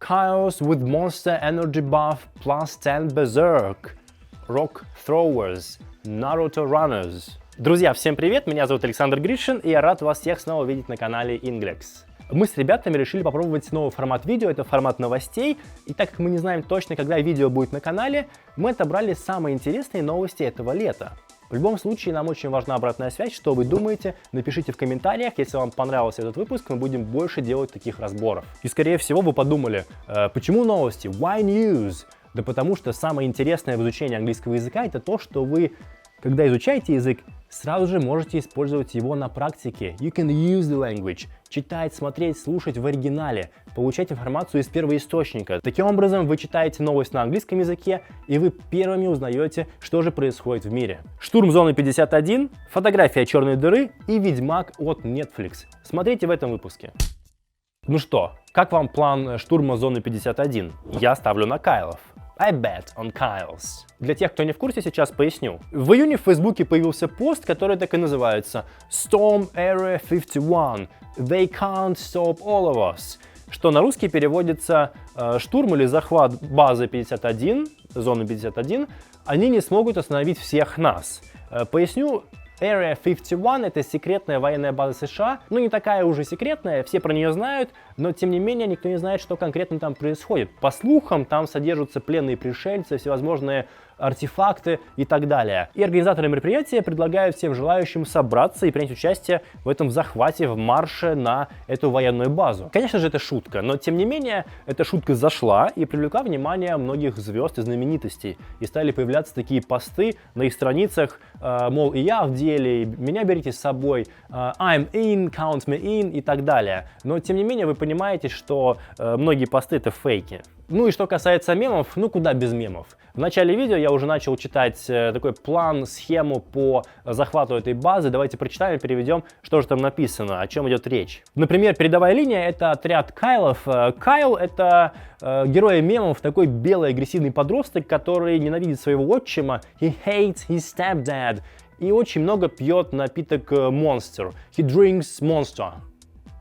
Kyles with Monster Energy buff plus 10 Berserk. Rock Throwers. Naruto Runners. Друзья, всем привет! Меня зовут Александр Гришин, и я рад вас всех снова видеть на канале Inglex. Мы с ребятами решили попробовать новый формат видео, это формат новостей, и так как мы не знаем точно, когда видео будет на канале, мы отобрали самые интересные новости этого лета. В любом случае, нам очень важна обратная связь, что вы думаете, напишите в комментариях, если вам понравился этот выпуск, мы будем больше делать таких разборов. И скорее всего вы подумали, почему новости, why news? Да потому что самое интересное в изучении английского языка это то, что вы, когда изучаете язык, сразу же можете использовать его на практике. You can use the language. Читать, смотреть, слушать в оригинале, получать информацию из первоисточника. Таким образом, вы читаете новость на английском языке, и вы первыми узнаете, что же происходит в мире. Штурм Зоны 51, фотография черной дыры и Ведьмак от Netflix. Смотрите в этом выпуске. Ну что, как вам план штурма Зоны 51? Я ставлю на Кайлов. I bet on Kyles. Для тех, кто не в курсе, сейчас поясню. В июне в Фейсбуке появился пост, который так и называется Storm Area 51. They can't stop all of us. Что на русский переводится штурм или захват базы 51, зоны 51, они не смогут остановить всех нас. Поясню. Area 51 — это секретная военная база США, ну не такая уже секретная, все про нее знают, но тем не менее никто не знает, что конкретно там происходит. По слухам, там содержатся пленные пришельцы, всевозможные артефакты и так далее. И организаторы мероприятия предлагают всем желающим собраться и принять участие в этом захвате, в марше на эту военную базу. Конечно же, это шутка, но тем не менее, эта шутка зашла и привлекла внимание многих звезд и знаменитостей. И стали появляться такие посты на их страницах, мол, и я в деле, и меня берите с собой, I'm in, count me in и так далее. Но тем не менее, вы понимаете, что многие посты это фейки. Ну и что касается мемов, ну куда без мемов. В начале видео я уже начал читать такой план, схему по захвату этой базы. Давайте прочитаем и переведем, что же там написано, о чем идет речь. Например, передовая линия — это отряд Кайлов. Кайл — это герой мемов, такой белый агрессивный подросток, который ненавидит своего отчима. He hates his stepdad. И очень много пьет напиток Monster. He drinks Monster.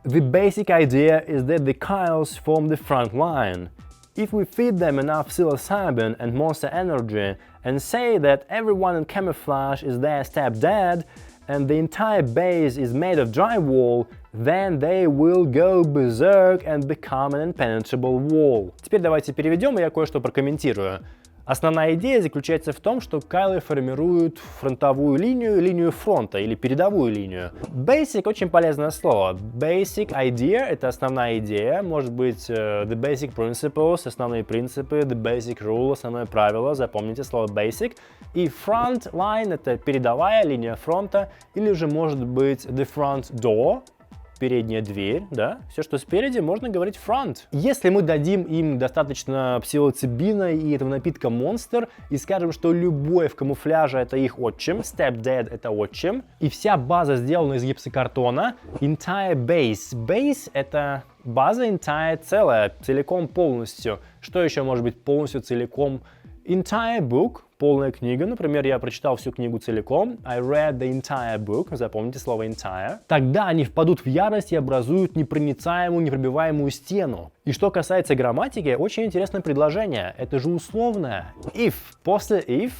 The basic idea is that the Kyles form the front line. If we feed them enough psilocybin and Monster Energy and say that everyone in camouflage is their stepdad and the entire base is made of drywall, then they will go berserk and become an impenetrable wall. Теперь давайте переведем, и я кое-что прокомментирую. Основная идея заключается в том, что Кайлы формируют фронтовую линию, линию фронта или передовую линию. Basic — очень полезное слово. Basic idea — это основная идея, может быть the basic principles — основные принципы, the basic rule — основное правило, запомните слово basic. И front line — это передовая линия фронта, или же может быть the front door — передняя дверь, да, все, что спереди, можно говорить front. Если мы дадим им достаточно псилоцибина и этого напитка Monster и скажем, что любой в камуфляже это их отчим, stepdad это отчим, и вся база сделана из гипсокартона, entire base. Base это база, entire целая, целиком, полностью. Что еще может быть полностью, целиком? Entire book, полная книга. Например, я прочитал всю книгу целиком. I read the entire book. Запомните слово entire. Тогда они впадут в ярость и образуют непроницаемую, непробиваемую стену. И что касается грамматики, очень интересное предложение. Это же условное. If. После if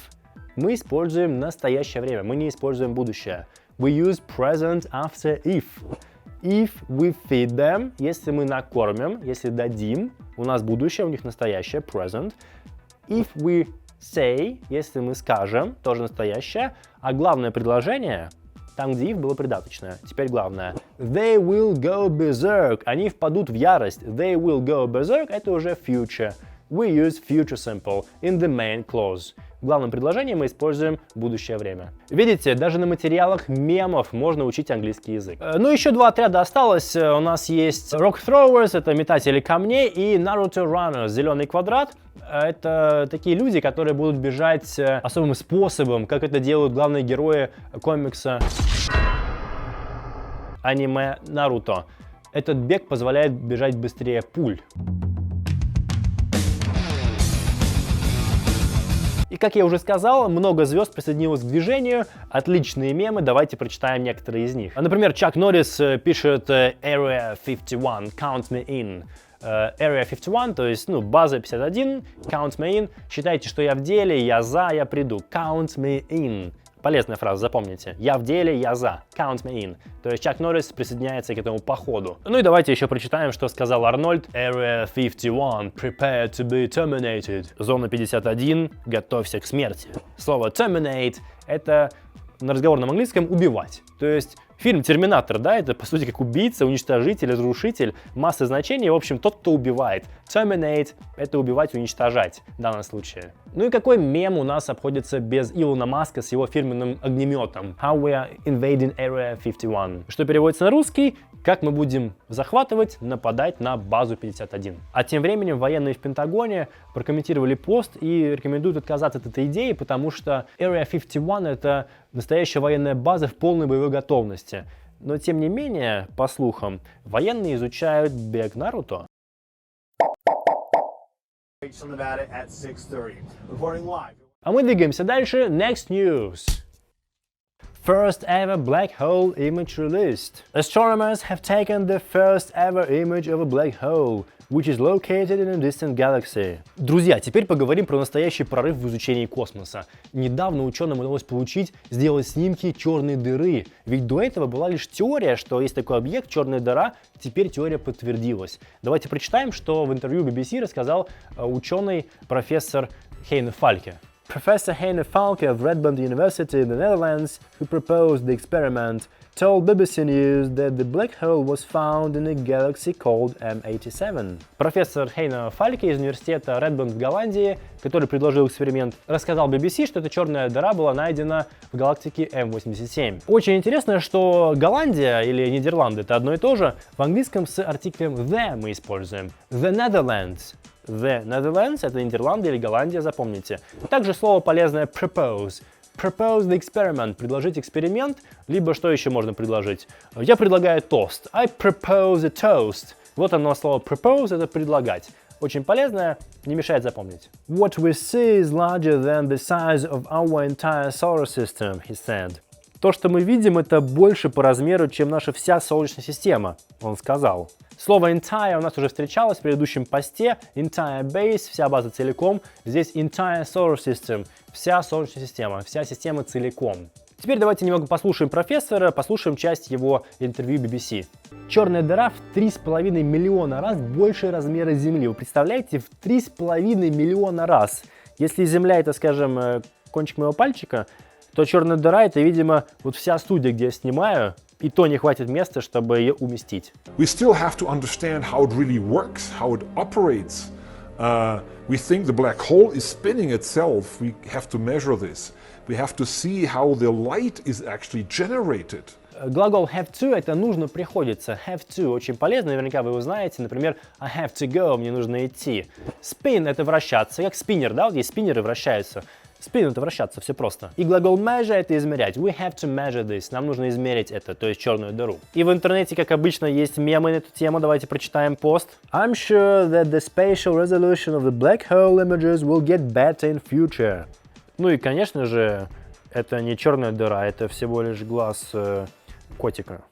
мы используем настоящее время. Мы не используем будущее. We use present after if. If we feed them, если мы накормим, если дадим, у нас будущее, у них настоящее, present. If we say, если мы скажем, тоже настоящее, а главное предложение, там, где if было придаточное, теперь главное. They will go berserk, они впадут в ярость. They will go berserk, это уже future. We use future simple in the main clause. В главном предложении мы используем будущее время. Видите, даже на материалах мемов можно учить английский язык. Ну, еще два отряда осталось. У нас есть Rock Throwers, это метатели камней, и Naruto Runners, зеленый квадрат. Это такие люди, которые будут бежать особым способом, как это делают главные герои комикса аниме Наруто. Этот бег позволяет бежать быстрее пуль. И, как я уже сказал, много звезд присоединилось к движению, отличные мемы, давайте прочитаем некоторые из них. Например, Чак Норрис пишет Area 51, Count Me In. Area 51, то есть, база 51, count me in, считайте, что я в деле, я за, я приду, count me in. Полезная фраза, запомните. Я в деле, я за. Count me in. То есть Чак Норрис присоединяется к этому походу. Ну и давайте еще прочитаем, что сказал Арнольд. Area 51, prepare to be terminated. Зона 51, готовься к смерти. Слово terminate — это на разговорном английском убивать. То есть фильм «Терминатор», да, это по сути как убийца, уничтожитель, разрушитель, масса значений, в общем, тот, кто убивает. Terminate — это убивать, уничтожать в данном случае. Ну и какой мем у нас обходится без Илона Маска с его фирменным огнеметом? How we are invading Area 51. Что переводится на русский? Как мы будем захватывать, нападать на базу 51. А тем временем военные в Пентагоне прокомментировали пост и рекомендуют отказаться от этой идеи, потому что Area 51 — это настоящая военная база в полной боевой готовности. Но тем не менее, по слухам, военные изучают бег Наруто. А мы двигаемся дальше. Next news. First ever black hole image released. Astronomers have taken the first ever image of a black hole, which is located in a distant galaxy. Друзья, теперь поговорим про настоящий прорыв в изучении космоса. Недавно ученым удалось сделать снимки черной дыры. Ведь до этого была лишь теория, что есть такой объект, черная дыра. Теперь теория подтвердилась. Давайте прочитаем, что в интервью BBC рассказал ученый профессор Heine Falke. Professor Heine Falke of Radboud University in the Netherlands, who proposed the experiment, told BBC News that the black hole was found in a galaxy called M87. Профессор Heine Falke из университета Радбоуд в Голландии, который предложил эксперимент, рассказал BBC, что эта черная дыра была найдена в галактике M87. Очень интересно, что Голландия или Нидерланды — это одно и то же. В английском с артиклем the мы используем. The Netherlands. The Netherlands — это Нидерланды или Голландия, запомните. Также слово полезное propose. Propose the experiment — предложить эксперимент, либо что еще можно предложить? Я предлагаю тост. I propose a toast. Вот оно слово propose — это предлагать. Очень полезное, не мешает запомнить. What we see is larger than the size of our entire solar system, he said. То, что мы видим, это больше по размеру, чем наша вся Солнечная система, он сказал. Слово entire у нас уже встречалось в предыдущем посте. Entire base, вся база целиком. Здесь entire solar system, вся Солнечная система, вся система целиком. Теперь давайте немного послушаем профессора, послушаем часть его интервью BBC. Черная дыра в 3,5 миллиона раз больше размера Земли. Вы представляете, в 3,5 миллиона раз. Если Земля — это, скажем, кончик моего пальчика, то черная дыра — это, видимо, вот вся студия, где я снимаю, и то не хватит места, чтобы ее уместить. We still have to understand how it really works, how it operates. We think the black hole is spinning itself. We have to measure this. We have to see how the light is actually generated. Глагол have to — это нужно, приходится. Have to очень полезно, наверняка вы его знаете. Например, I have to go, мне нужно идти. Spin — это вращаться, как спиннер, да? Вот есть спиннеры, вращаются. Spin — это вращаться, все просто. И глагол measure — это измерять. We have to measure this. Нам нужно измерить это, то есть черную дыру. И в интернете, как обычно, есть мемы на эту тему. Давайте прочитаем пост. I'm sure that the spatial resolution of the black hole images will get better in future. Ну и, конечно же, это не черная дыра, это всего лишь глаз котика.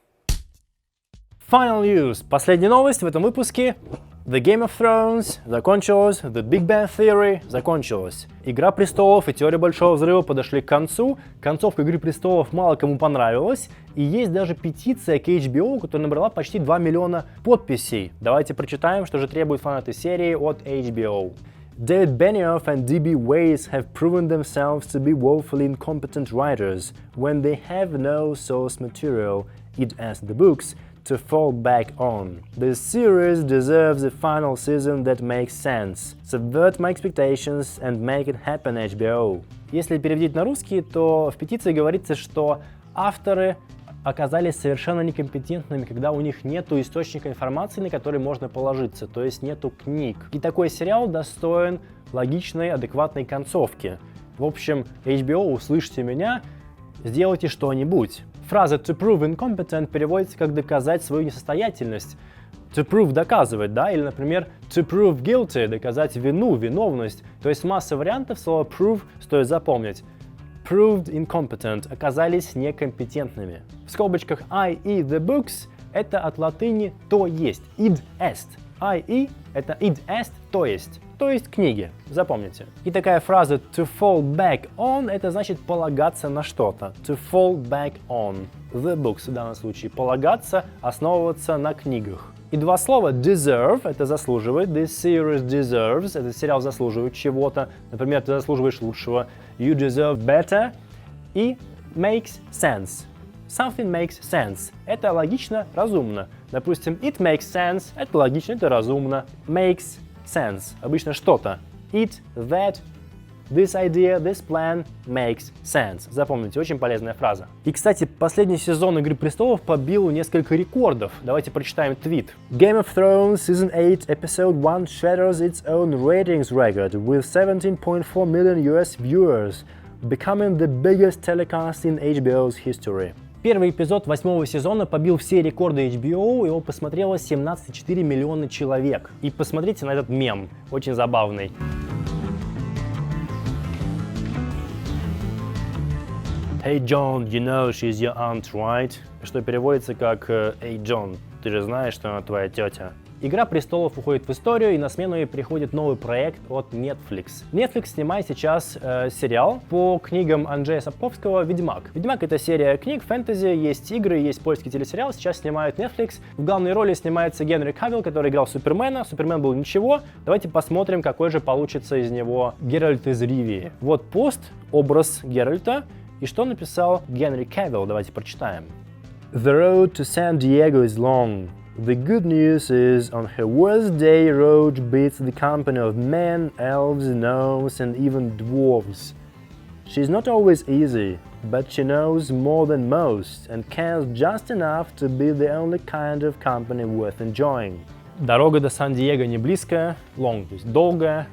Final news. Последняя новость в этом выпуске. The Game of Thrones закончилась, The Big Bang Theory закончилась. Игра престолов и Теория Большого Взрыва подошли к концу. Концовка Игры престолов мало кому понравилась. И есть даже петиция к HBO, которая набрала почти 2 миллиона подписей. Давайте прочитаем, что же требуют фанаты серии от HBO. David Benioff and D.B. Weiss have proven themselves to be woefully incompetent writers when they have no source material, as the books, to fall back on. This series deserves a final season that makes sense. Subvert my expectations and make it happen, HBO. Если переводить на русский, то в петиции говорится, что авторы оказались совершенно некомпетентными, когда у них нету источника информации, на который можно положиться, то есть нету книг. И такой сериал достоин логичной, адекватной концовки. В общем, HBO, услышьте меня, сделайте что-нибудь. Фраза to prove incompetent переводится как доказать свою несостоятельность. To prove — доказывать, да? Или, например, to prove guilty — доказать вину, виновность. То есть масса вариантов слова prove стоит запомнить. Proved incompetent — оказались некомпетентными. В скобочках i.e. the books — это от латыни то есть. Id est. I.e. это id est, то есть книги, запомните. И такая фраза to fall back on, это значит полагаться на что-то. To fall back on the books в данном случае. Полагаться, основываться на книгах. И два слова deserve, это заслуживает, this series deserves, этот сериал заслуживает чего-то, например, ты заслуживаешь лучшего, you deserve better, и makes sense. Something makes sense. Это логично, разумно. Допустим, it makes sense, это логично, это разумно. Makes sense. Обычно что-то. It, that, this idea, this plan makes sense. Запомните, очень полезная фраза. И, кстати, последний сезон «Игры престолов» побил несколько рекордов. Давайте прочитаем твит. Game of Thrones Season 8 Episode 1 shatters its own ratings record with 17.4 million US viewers, becoming the biggest telecast in HBO's history. Первый эпизод 8-го сезона побил все рекорды HBO, его посмотрело 17,4 миллиона человек. И посмотрите на этот мем, очень забавный. Hey John, you know she's your aunt, right? Что переводится как «Эй, Джон, ты же знаешь, что она твоя тетя». «Игра престолов» уходит в историю, и на смену ей приходит новый проект от Netflix. Netflix снимает сейчас сериал по книгам Анджея Сапковского «Ведьмак». «Ведьмак» — это серия книг, фэнтези, есть игры, есть польский телесериал, сейчас снимают Netflix. В главной роли снимается Генри Кавилл, который играл Супермена. Супермен был ничего. Давайте посмотрим, какой же получится из него Геральт из Ривии. Вот пост, образ Геральта, и что написал Генри Кавилл. Давайте прочитаем. The road to San Diego is long. The good news is, on her worst day, Roach beats the company of men, elves, gnomes, and even dwarves. She's not always easy, but she knows more than most, and cares just enough to be the only kind of company worth enjoying. Дорога до Сан-Диего не близкая, long, то есть долгая.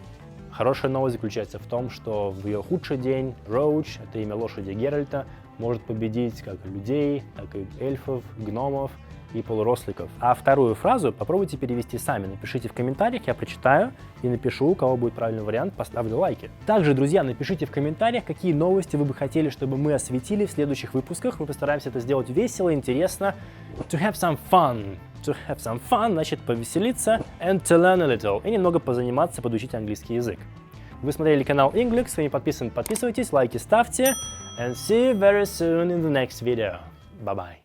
Хорошая новость заключается в том, что в ее худший день Роуч, это имя лошади Геральта, может победить как людей, так и эльфов, гномов и полуросликов. А вторую фразу попробуйте перевести сами. Напишите в комментариях, я прочитаю и напишу, у кого будет правильный вариант, поставлю лайки. Также, друзья, напишите в комментариях, какие новости вы бы хотели, чтобы мы осветили в следующих выпусках. Мы постараемся это сделать весело, интересно. To have some fun. To have some fun значит повеселиться. And to learn a little. И немного позаниматься, подучить английский язык. Вы смотрели канал English, с вами подписывайтесь, лайки ставьте. And see you very soon in the next video. Bye-bye.